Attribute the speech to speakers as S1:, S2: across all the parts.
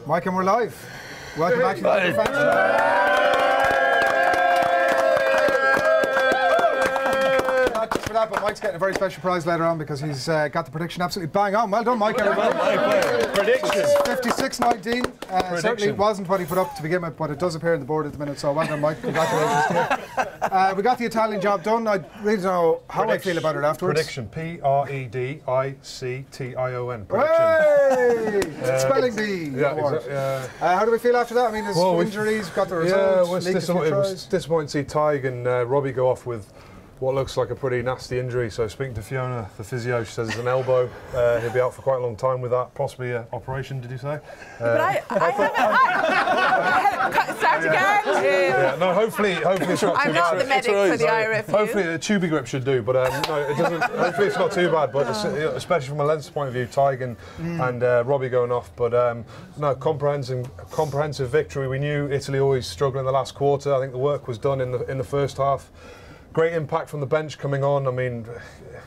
S1: Mike, and we're live. Welcome back to the Aviva Fan Studio. Not just for that, but Mike's getting a very special prize later on because he's got the prediction absolutely bang on. Well done, Mike, everybody.
S2: Prediction.
S1: 56-19. Certainly wasn't what he put up to begin with, but it does appear on the board at the minute, so well done, Mike. Congratulations to you. We got the Italian job done. I really don't know how I feel about it afterwards.
S2: Prediction. P-R-E-D-I-C-T-I-O-N.
S1: Prediction. Spelling bee.
S2: Yeah, exactly.
S1: How do we feel after that? I mean, there's injuries, got the results.
S2: Yeah, it was disappointing to see Tig and Robbie go off with what looks like a pretty nasty injury. So speaking to Fiona, the physio, she says it's an elbow. He'll be out for quite a long time with that, possibly an operation, did you say?
S3: But I haven't... Start again.
S2: Yeah, no, hopefully it's not too bad.
S3: I'm not the medic for the IRFU.
S2: Hopefully a tubey grip should do, but no, it doesn't. Hopefully it's not too bad, but especially from a lens point of view, Tig and Robbie going off. But no, comprehensive victory. We knew Italy always struggle in the last quarter. I think the work was done in the first half. Great impact from the bench coming on. I mean,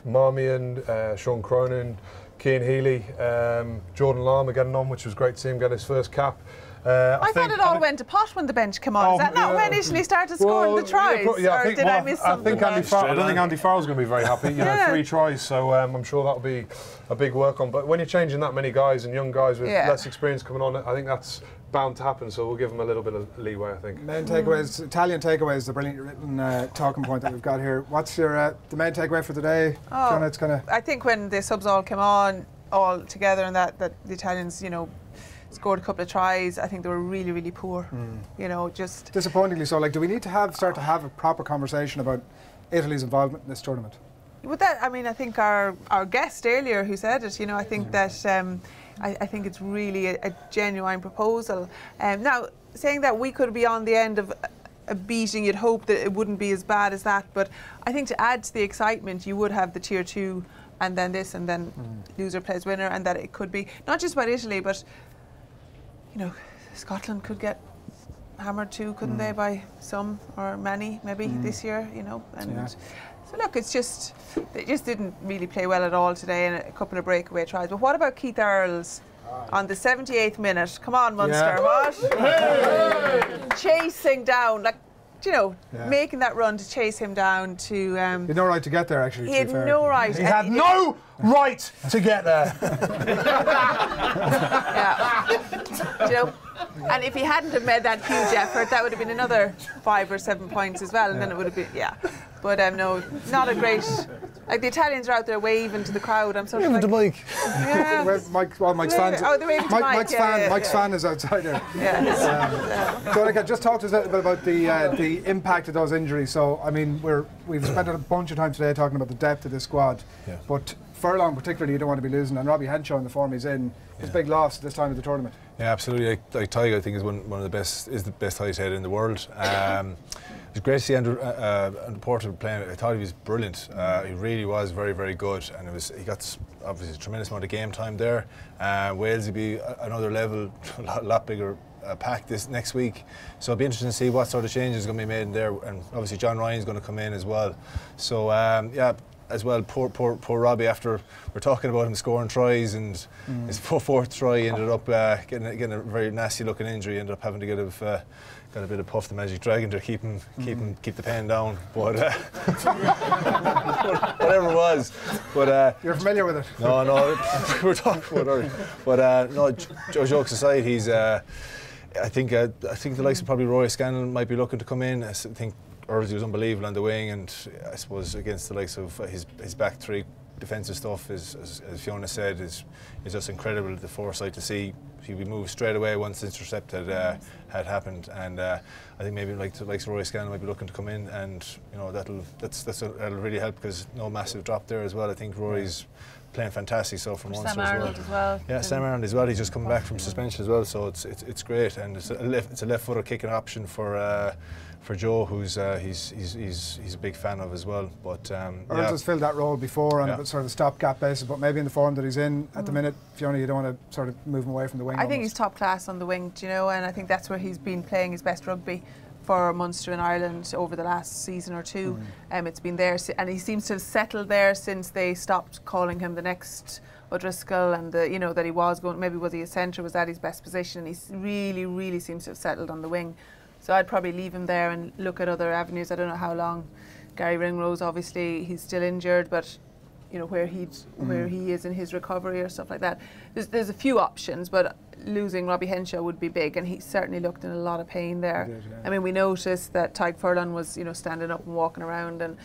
S2: Marmion, Sean Cronin, Cian Healy, Jordan Lama getting on, which was great to see him get his first cap.
S3: I thought it all went to pot when the bench came on. Is that not when Italy started scoring the tries? Or did I miss something?
S2: I don't think Andy Farrell's going to be very happy. You know, 3 tries, so I'm sure that'll be a big work on. But when you're changing that many guys and young guys with less experience coming on, I think that's bound to happen, so we'll give them a little bit of leeway, I think.
S1: Main takeaways, Italian takeaways, the brilliant written talking point that we've got here. What's your the main takeaway for today? Fiona, it's gonna...
S3: I think when the subs all came on all together and that the Italians, you know, scored a couple of tries, I think they were really, really poor. You know, just
S1: disappointingly so. Like, do we need to start to have a proper conversation about Italy's involvement in this tournament?
S3: With that, I mean, I think our guest earlier who said it, you know, I think that I think it's really a genuine proposal. Now, saying that we could be on the end of a beating, you'd hope that it wouldn't be as bad as that, but I think to add to the excitement, you would have the tier 2 and then this and then loser plays winner, and that it could be not just about Italy, but, you know, Scotland could get hammered too, couldn't they, by some or many maybe this year, you know. And so look, it's just, they just didn't really play well at all today, and a couple of breakaway tries. But what about Keith Earls on the 78th minute? Come on, Munster, what? Chasing down, like, you know, making that run to chase him down to...
S1: he had no right to get there, actually.
S3: He had no right.
S2: He had no right to get there.
S3: You know, and if he hadn't have made that huge effort, that would have been another 5 or 7 points as well, and then it would have been, But no, not a great... Like, the Italians are out there waving to the crowd. I'm sort of like...
S2: to Mike.
S3: Yeah.
S1: Mike's fan.
S3: Oh, they're waving to Mike.
S1: Mike's fan is outside there. Donnacha, just talk to us a little bit about the impact of those injuries. So, I mean, we've spent a bunch of time today talking about the depth of this squad, but Furlong particularly, you don't want to be losing, and Robbie Henshaw in the form he's in, is a big loss at this time of the tournament.
S4: Yeah, absolutely. Like Tig, I think is one of the best, is the best tight head in the world. It was great to see Andrew Porter playing. I thought he was brilliant. He really was very, very good, and he got obviously a tremendous amount of game time there. Wales will be another level, a lot bigger pack this next week, so it'll be interesting to see what sort of changes are going to be made in there, and obviously John Ryan's going to come in as well. So as well, poor Robbie, after we're talking about him scoring tries, and his fourth try ended up getting a very nasty looking injury, ended up having to got a bit of Puff the Magic Dragon to keep the pain down, but whatever it was. But
S1: you're familiar with it?
S4: No, we're talking about it. But no, jokes aside, he's I think the likes of probably Rory Scanlon might be looking to come in. I think Earls was unbelievable on the wing, and I suppose against the likes of his back three defensive stuff, as Fiona said, is just incredible. The foresight to see he would move straight away once the intercept had happened, and I think maybe like Rory Scanlon might be looking to come in, and you know that'll really help, because no massive drop there as well. I think Rory's playing fantastic so for Munster
S3: as well.
S4: Yeah, Sam Arnold as well. He's just coming back from suspension as well, so it's great, and it's a left-footer kicking option for Joe, who's he's a big fan of as well. But
S1: Earls has filled that role before on a sort of stopgap basis, but maybe in the form that he's in at the minute, Fiona, you don't want to sort of move him away from the wing.
S3: I think he's top class on the wing, do you know, and I think that's where he's been playing his best rugby for Munster in Ireland over the last season or two. It's been there, and he seems to have settled there since they stopped calling him the next O'Driscoll, and that he was going, maybe was he a centre, was that his best position, and he really seems to have settled on the wing. So I'd probably leave him there and look at other avenues. I don't know how long. Gary Ringrose, obviously he's still injured, but where he is in his recovery or stuff like that. There's a few options, but losing Robbie Henshaw would be big, and he certainly looked in a lot of pain there. Did, yeah. I mean, we noticed that Tyke Furlong was standing up and walking around and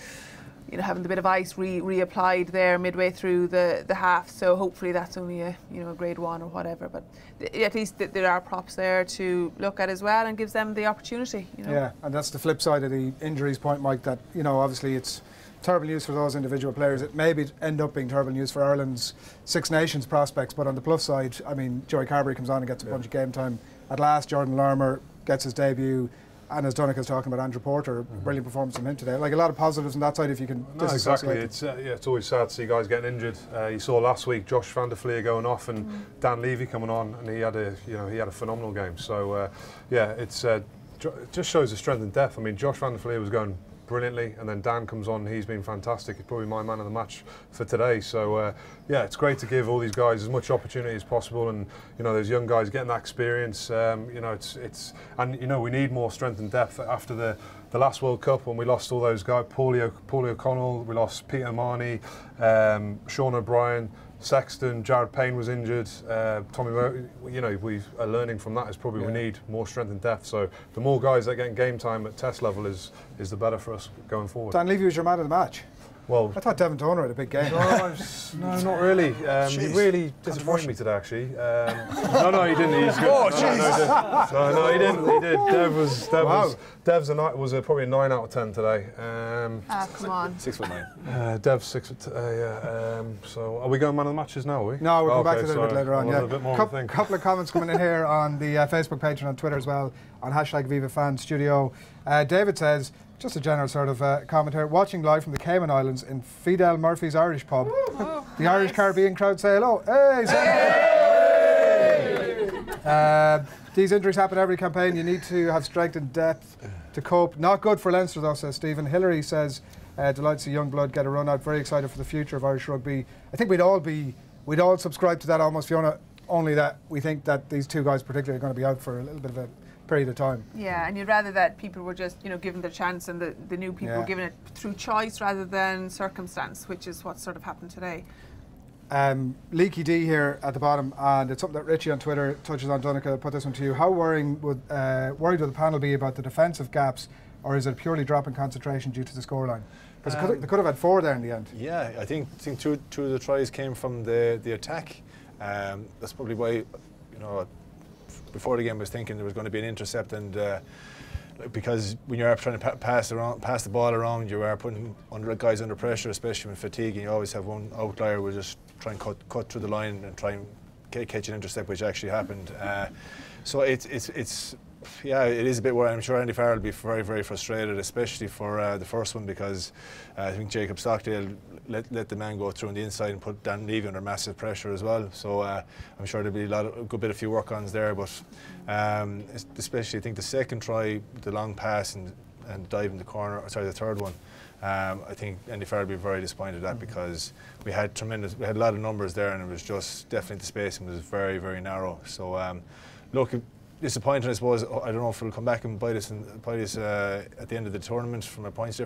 S3: having the bit of ice reapplied there midway through the half. So hopefully that's only a grade 1 or whatever. But at least there are props there to look at as well, and gives them the opportunity.
S1: Yeah, and that's the flip side of the injuries point, Mike. That obviously it's terrible news for those individual players. It may end up being terrible news for Ireland's Six Nations prospects. But on the plus side, I mean, Joey Carberry comes on and gets a bunch of game time. At last, Jordan Larmour gets his debut. And as Donnacha's talking about, Andrew Porter, brilliant performance from him today. Like, a lot of positives on that side if you can
S2: exactly. It's always sad to see guys getting injured. You saw last week Josh van der Fleer going off and Dan Levy coming on, and he had a phenomenal game. So it just shows the strength and depth. I mean, Josh van der Fleer was going brilliantly, and then Dan comes on. He's been fantastic. He's probably my man of the match for today. So it's great to give all these guys as much opportunity as possible, and those young guys getting that experience. We need more strength and depth after the last World Cup when we lost all those guys. Paulie O'Connell, we lost Peter Marnie, Sean O'Brien, Sexton, Jared Payne was injured, Tommy Murray. We are learning from that is probably we need more strength and depth. So the more guys that get game time at test level is the better for us going forward.
S1: Dan Levy was your man of the match.
S2: Well,
S1: I thought Devon Toner had a big game.
S2: No, not really. He really disappointed me today, actually. No, he didn't. He's good. Oh, jeez. No, he didn't. He did. Dev's was probably a 9 out of 10 today.
S3: Come on.
S4: 6'9".
S2: Dev's 6 foot. So are we going man of the matches now? Are we?
S1: No, we'll come back to that a bit later on.
S2: A bit more
S1: couple of comments coming in here on the Facebook page and on Twitter as well on #Aviva Fan Studio. David says, just a general sort of comment here, watching live from the Cayman Islands in Fidel Murphy's Irish pub. The Irish Caribbean crowd say hello. Hey! These injuries happen every campaign. You need to have strength and depth to cope. Not good for Leinster though, says Stephen. Hillary says, delighted to see young blood get a run out. Very excited for the future of Irish rugby. I think we'd all subscribe to that almost, Fiona, only that we think that these two guys particularly are going to be out for a little bit of a period of time. Yeah,
S3: and you'd rather that people were just given the chance, and the new people were given it through choice rather than circumstance, which is what sort of happened today.
S1: Leaky D here at the bottom, and it's something that Richie on Twitter touches on. Donnacha, put this one to you. How worried would the panel be about the defensive gaps, or is it purely drop in concentration due to the scoreline? Because they could have had 4 there in the end.
S4: Yeah, I think two of the tries came from the attack. That's probably why, before the game I was thinking there was going to be an intercept, and because when you're trying to pass the ball around, you are putting guys under pressure, especially when fatigue, and you always have one outlier who will just try and cut through the line and try and catch an intercept, which actually happened. So it is a bit worrying. I'm sure Andy Farrell will be very, very frustrated, especially for the first one, because I think Jacob Stockdale let the man go through on the inside and put Dan Levy under massive pressure as well. So I'm sure there'll be a good bit of few work-ons there, but especially I think the second try, the long pass and dive in the corner, the third one, I think Andy Farrell will be very disappointed at that, because we had a lot of numbers there, and it was just definitely the spacing was very, very narrow. So look, disappointing, I suppose. I don't know if it'll come back and bite us at the end of the tournament from a points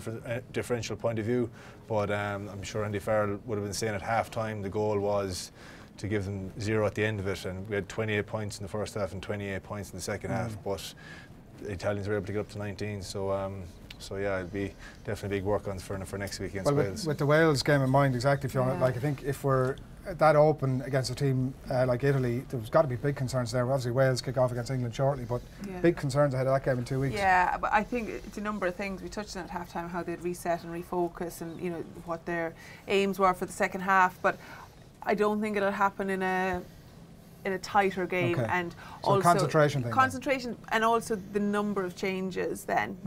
S4: differential point of view, but I'm sure Andy Farrell would have been saying at half time the goal was to give them 0 at the end of it, and we had 28 points in the first half and 28 points in the second half, but the Italians were able to get up to 19, so yeah, it'll be definitely big work on for next week against Wales. With
S1: the Wales game in mind, exactly, Fiona, like I think if we're that open against a team like Italy, there's got to be big concerns there. Obviously Wales kick off against England shortly, but big concerns ahead of that game in 2 weeks. Yeah,
S3: but I think it's a number of things. We touched on at half time how they'd reset and refocus, and what their aims were for the second half, but I don't think it'll happen in a tighter game. Okay. And
S1: so also
S3: concentration and also the number of changes then,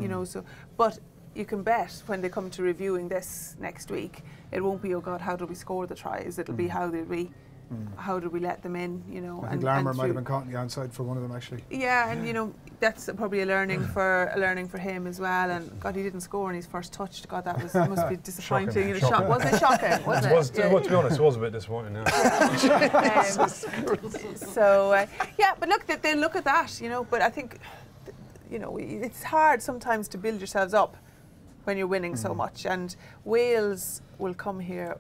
S3: but you can bet when they come to reviewing this next week, it won't be, oh God, how did we score the tries? It'll be how did we how did we let them in? You know,
S1: I think Larmer might have been caught on the onside for one of them actually.
S3: Yeah, and you know that's probably a learning for him as well. And God, he didn't score on his first touch. God, that must be disappointing.
S2: Shocking.
S3: Was it shocking? Wasn't it?
S2: Well, to be honest, it was a bit disappointing. Yeah.
S3: Yeah, but look, they look at that, you know. But I think, you know, it's hard sometimes to build yourselves up when you're winning so much. And Wales will come here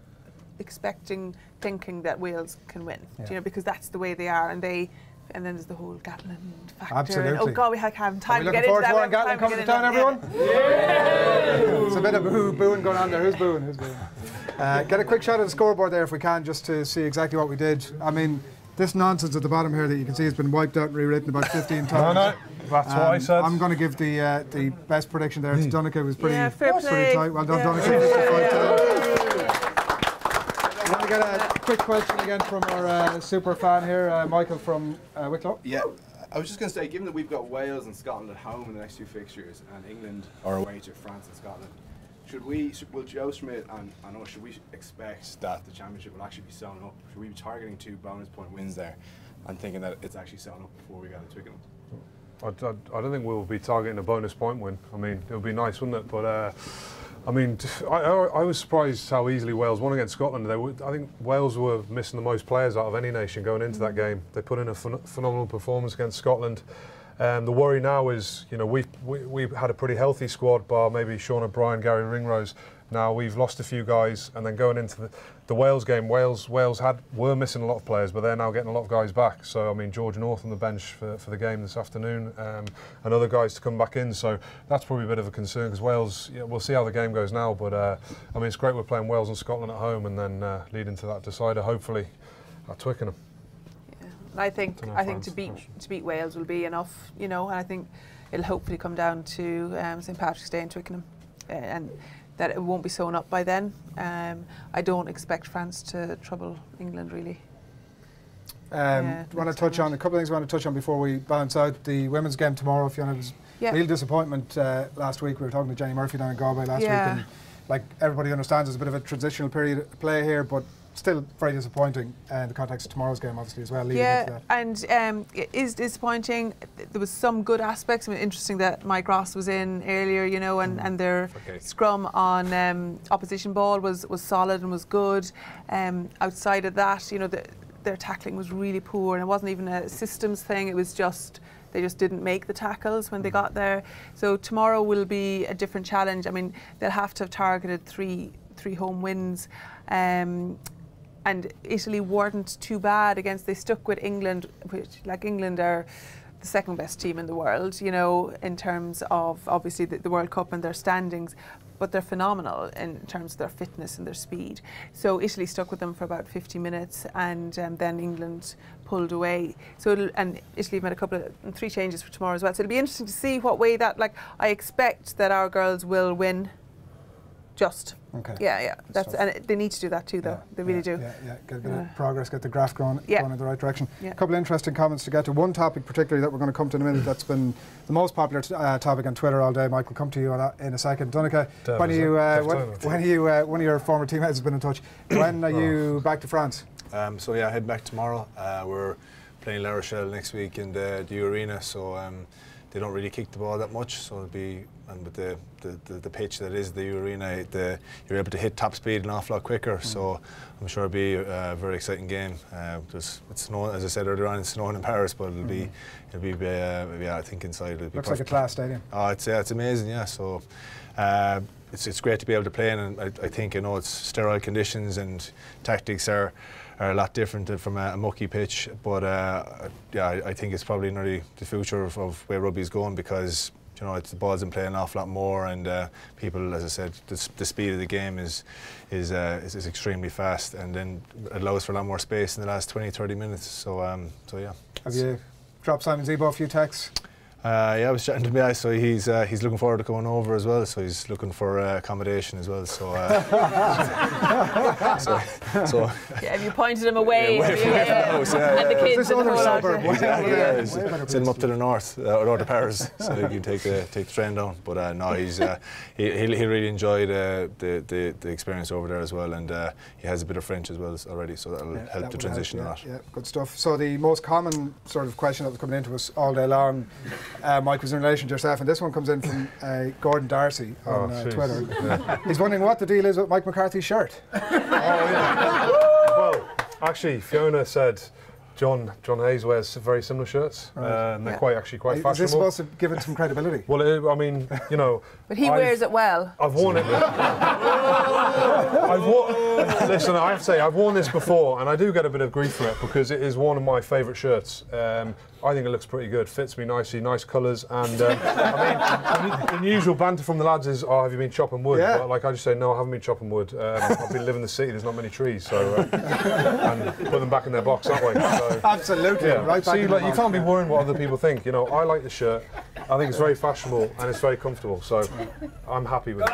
S3: thinking that Wales can win, you know, because that's the way they are, and then there's the whole Gatland factor.
S1: Absolutely.
S3: And, oh God, we haven't time to get into that.
S1: Warren Gatland comes to town, everyone? Yeah. It's a bit of booing going on there. Who's booing? Get a quick shot of the scoreboard there if we can, just to see exactly what we did. I mean, this nonsense at the bottom here that you can see has been wiped out and rewritten about 15 times.
S2: No, that's what I said.
S1: I'm going to give the best prediction there. It's Donnacha. It was pretty tight. Well done, Donnacha. I want to get a quick question again from our super fan here, Michael from Wicklow.
S5: Yeah, I was just going to say, given that we've got Wales and Scotland at home in the next two fixtures, and England are away to France and Scotland, will Joe Schmidt and us, should we expect that the championship will actually be sewn up? Should we be targeting 2 bonus point wins there and thinking that it's actually sewn up before we go to Twickenham?
S2: I don't think we'll be targeting a bonus point win. I mean, it would be nice, wouldn't it? But I mean, I was surprised how easily Wales won against Scotland. I think Wales were missing the most players out of any nation going into that game. They put in a phenomenal performance against Scotland. The worry now is, you know, we've had a pretty healthy squad, bar maybe Sean O'Brien, Gary Ringrose. Now we've lost a few guys, and then going into the Wales game, Wales were missing a lot of players, but they're now getting a lot of guys back. So I mean, George North on the bench for the game this afternoon, and other guys to come back in. So that's probably a bit of a concern because Wales. Yeah, we'll see how the game goes now, but I mean, it's great we're playing Wales and Scotland at home, and then leading to that decider hopefully at Twickenham.
S3: I think to beat Wales will be enough, you know, and I think it'll hopefully come down to St Patrick's Day in Twickenham, and that it won't be sewn up by then. I don't expect France to trouble England really.
S1: Want to touch on a couple of things. I want to touch on before we balance out the women's game tomorrow. Fiona, was real disappointment last week. We were talking to Jenny Murphy down in Galway last week, and like everybody understands, there's a bit of a transitional period of play here, but still very disappointing in the context of tomorrow's game, obviously, as well.
S3: And it is disappointing. There was some good aspects. I mean, interesting that Mike Ross was in earlier, you know, and their scrum on opposition ball was solid and was good. Outside of that, you know, their tackling was really poor, and it wasn't even a systems thing. It was just they just didn't make the tackles when they got there. So tomorrow will be a different challenge. I mean, they'll have to have targeted three home wins. And Italy weren't too bad against. They stuck with England, which, like, England are the second best team in the world, you know, in terms of obviously the World Cup and their standings, but they're phenomenal in terms of their fitness and their speed. So Italy stuck with them for about 50 minutes, and then England pulled away. So and Italy made three changes for tomorrow as well. So it'll be interesting to see what way that. Like, I expect that our girls will win. And they need to do that too, though. They really do.
S1: Get a bit of progress, get the graph going in the right direction. A couple of interesting comments to get to. One topic particularly that we're going to come to in a minute that's been the most popular topic on Twitter all day. Mike will come to you on that in a second. Donnacha, one of your former teammates has been in touch. When are you back to France?
S4: I head back tomorrow. We're playing La Rochelle next week in the Arena, so they don't really kick the ball that much, so it'll be, and with the pitch that is the Arena, you're able to hit top speed an awful lot quicker. So I'm sure it'll be a very exciting game. It's snowing, as I said earlier on, it's snowing in Paris, but it'll be I think inside it'll be.
S1: Looks like a class stadium.
S4: Oh, it's amazing, yeah. So it's great to be able to play in, and I think, you know, it's sterile conditions and tactics are a lot different from a mucky pitch, but I think it's probably nearly the future of where rugby's going, because, you know, the ball's in play an awful lot more, and people, as I said, the speed of the game is extremely fast, and then it allows for a lot more space in the last 20-30 minutes. So yeah.
S1: Have you dropped Simon Zebo a few texts?
S4: Yeah, I was chatting to him. So he's looking forward to going over as well. So he's looking for accommodation as well. So,
S6: yeah, have you pointed him away?
S4: Away from the house,
S6: and the kids
S1: this
S6: in the
S1: other
S6: whole
S1: suburb.
S4: Send him up to the north, or north of Paris, so he can take the train down. But no, he really enjoyed the experience over there as well, and he has a bit of French as well already, so that'll help the transition a lot.
S1: Yeah, good stuff. So the most common sort of question that was coming into us all day long, Mike, was in relation to yourself, and this one comes in from Gordon Darcy on Twitter. Yeah. He's wondering what the deal is with Mike McCarthy's shirt.
S2: Oh, yeah. Well, actually, Fiona said John Hayes wears very similar shirts, and they're quite fashionable.
S1: Is this supposed to give it some credibility?
S2: Well, I mean, you know.
S3: But he wears it well.
S2: I've worn it. Listen, I have to say, I've worn this before, and I do get a bit of grief for it because it is one of my favourite shirts. I think it looks pretty good, fits me nicely, nice colours, and I mean, the usual banter from the lads is, "Oh, have you been chopping wood?"
S1: Yeah.
S2: But like I just say, no, I haven't been chopping wood. I've been living in the city. There's not many trees, so and put them back in their box that way. So,
S1: absolutely,
S2: yeah.
S1: right back.
S2: See, like, you can't be worrying what other people think. You know, I like the shirt. I think it's very fashionable and it's very comfortable. So I'm happy with it.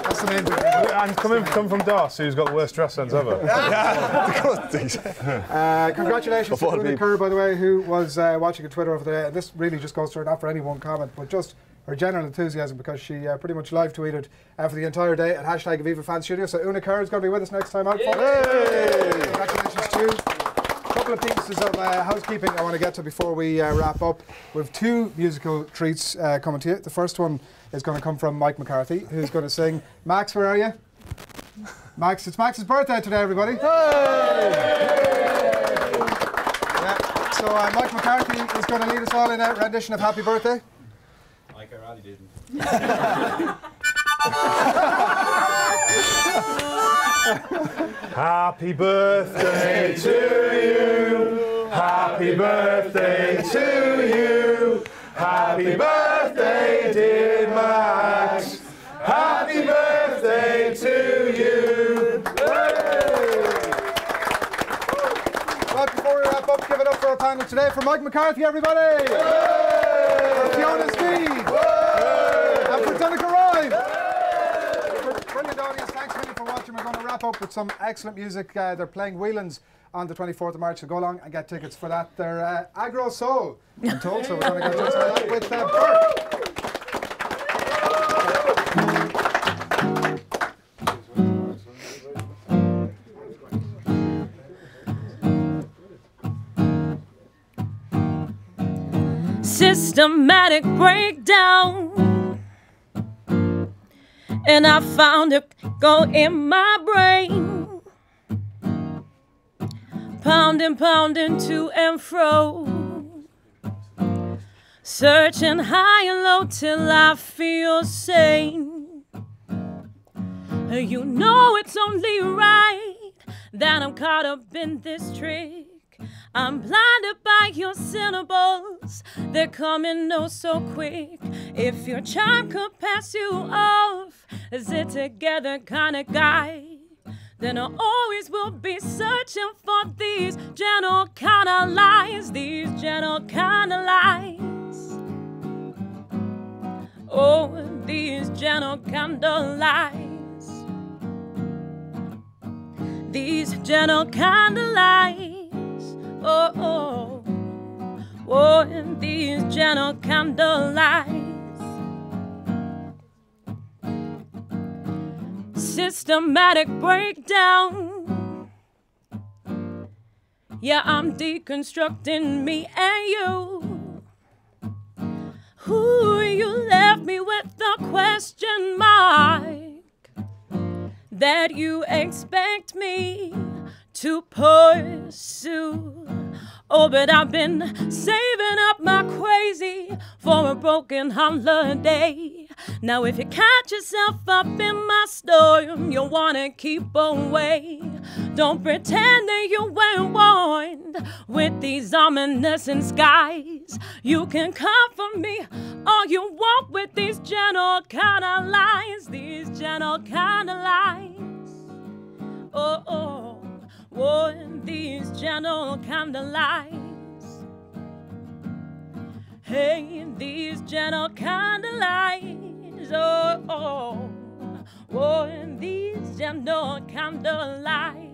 S1: That's the main thing.
S2: And come from Das, who's got the worst dress sense ever.
S1: Congratulations to Donnacha Ryan, by the way, who was watching on Twitter over there. This really just goes to her, not for any one comment, but just her general enthusiasm, because she pretty much live tweeted for the entire day at hashtag Aviva Fan Studio. So Donnacha Ryan is going to be with us next time out. Congratulations to you. A couple of pieces of housekeeping I want to get to before we wrap up. We have two musical treats coming to you. The first one is going to come from Mike McCarthy, who's going to sing. Max, where are you? Max, it's Max's birthday today, everybody. Yeah, so Mike McCarthy is going to lead us all in a rendition of Happy Birthday.
S5: Like I really didn't.
S2: Happy birthday to you. Happy birthday to you. Happy birthday, dear Max. Happy birthday to you.
S1: Right, before we wrap up, give it up for our panel today. For Mike McCarthy, everybody. For Fiona Steed. And for Donnacha Ryan. Brilliant audience, thanks really for watching. We're going to wrap up with some excellent music. They're playing Whelan's on the 24th of March, so go along and get tickets for that. They're Agro Soul, I'm told, so we're going to go just that with Burke.
S6: Systematic breakdown, and I found it go in my brain, pounding to and fro, searching high and low till I feel sane. You know it's only right that I'm caught up in this trick. I'm blinded by your syllables, they're coming oh so quick. If your charm could pass you off as a together kind of guy, then I always will be searching for these gentle kind of lies, these gentle kind of lies. Oh, these gentle kind of lies, these gentle kind of lies. Oh, and these gentle kind of lies. Systematic breakdown. Yeah, I'm deconstructing me and you. Ooh, you left me with the question mark that you expect me to pursue. Oh, but I've been saving up my crazy for a broken holiday. Now if you catch yourself up in my storm, you'll wanna keep away. Don't pretend that you weren't warned with these ominous skies. You can comfort me all you want with these gentle kind of lies, these gentle kind of lies. Oh, and these gentle kind of lies. Hey, these gentle candlelights, oh, oh, oh, and these gentle candlelights.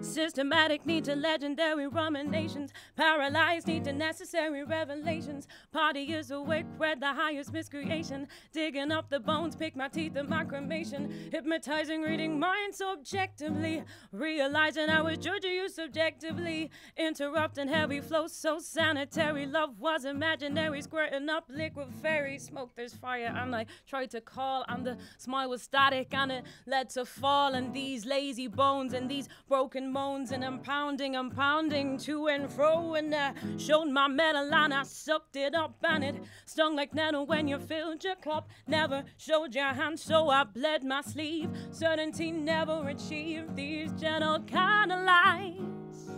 S6: Systematic need to legendary ruminations. Paralyzed need to necessary revelations. Party is awake, read the highest miscreation. Digging up the bones, pick my teeth in my cremation. Hypnotizing, reading minds objectively. Realizing I was judging you subjectively. Interrupting heavy flow so sanitary. Love was imaginary, squirting up liquid fairy. Smoke, there's fire, and I tried to call. And the smile was static, and it led to fall. And these lazy bones and these broken moans. And I'm pounding to and fro, and I showed my metal and I sucked it up, and it stung like nettle when you filled your cup. Never showed your hand, so I bled my sleeve. Certainty never achieved these gentle candlelights.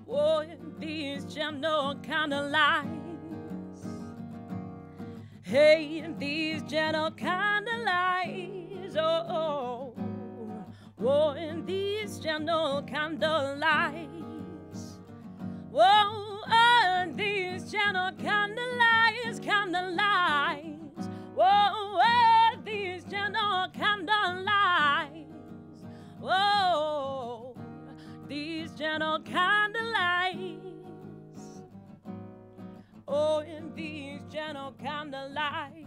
S6: Oh, these gentle candlelights. Hey, these gentle candlelights. Oh, oh. Oh, and these gentle candlelights. Whoa, and these gentle candlelights, candlelights. Whoa, and these gentle candlelights. Whoa, these gentle candlelights. Oh, and these gentle candlelights.